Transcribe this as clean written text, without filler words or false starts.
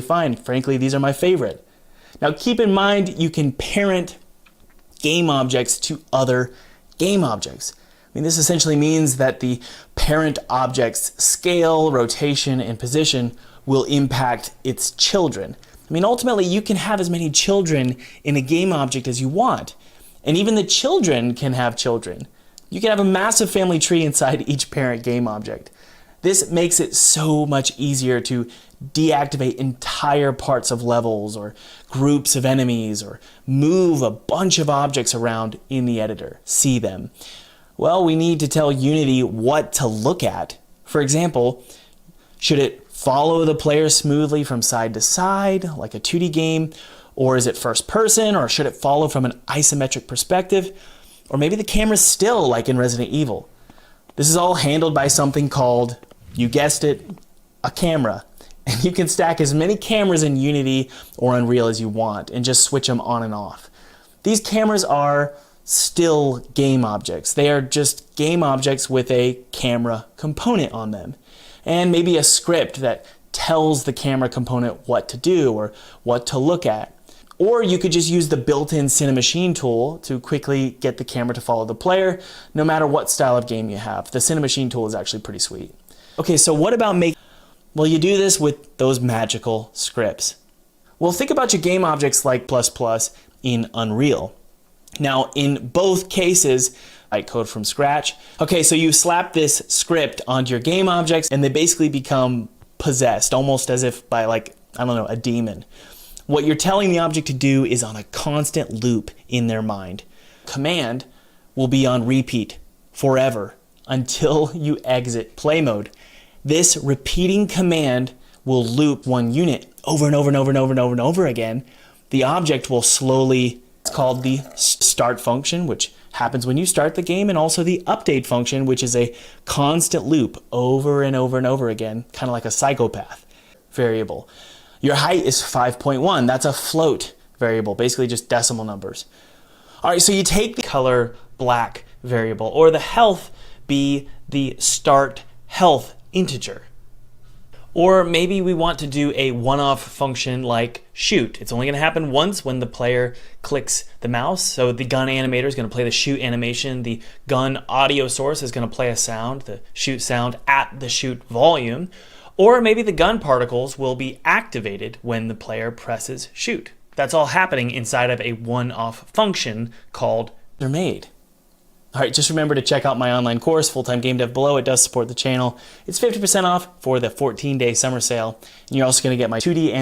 fine. Frankly, these are my favorite. Now keep in mind, you can parent game objects to other game objects. I mean, this essentially means that the parent object's scale, rotation, and position will impact its children. I mean, ultimately, you can have as many children in a game object as you want. And even the children can have children. You can have a massive family tree inside each parent game object. This makes it so much easier to deactivate entire parts of levels or groups of enemies or move a bunch of objects around in the editor. See them. Well, we need to tell Unity what to look at. For example, should it follow the player smoothly from side to side like a 2D game? Or is it first person? Or should it follow from an isometric perspective? Or maybe the camera's still like in Resident Evil. This is all handled by something called, you guessed it, a camera. And you can stack as many cameras in Unity or Unreal as you want and just switch them on and off. These cameras are still game objects. They are just game objects with a camera component on them. And maybe a script that tells the camera component what to do or what to look at. Or you could just use the built-in Cinemachine tool to quickly get the camera to follow the player, no matter what style of game you have. The Cinemachine tool is actually pretty sweet. Okay, so what about well, you do this with those magical scripts. Well, think about your game objects like ++ in Unreal. Now, in both cases, write code from scratch. Okay, so you slap this script onto your game objects and they basically become possessed, almost as if by like, I don't know, a demon. What you're telling the object to do is on a constant loop in their mind. Command will be on repeat forever until you exit play mode. This repeating command will loop one unit over and over and over and over and over and over again. The object will slowly, it's called the start function, which happens when you start the game, and also the update function, which is a constant loop over and over and over again, kind of like a psychopath variable. Your height is 5.1. That's a float variable, basically just decimal numbers. All right, so you take the color black variable, or the health be the start health integer. Or maybe we want to do a one-off function like shoot. It's only going to happen once when the player clicks the mouse. So the gun animator is going to play the shoot animation. The gun audio source is going to play a sound, the shoot sound at the shoot volume. Or maybe the gun particles will be activated when the player presses shoot. That's all happening inside of a one-off function called they're made. All right, just remember to check out my online course, Full-Time Game Dev, below. It does support the channel. It's 50% off for the 14-day summer sale. And you're also going to get my 2D and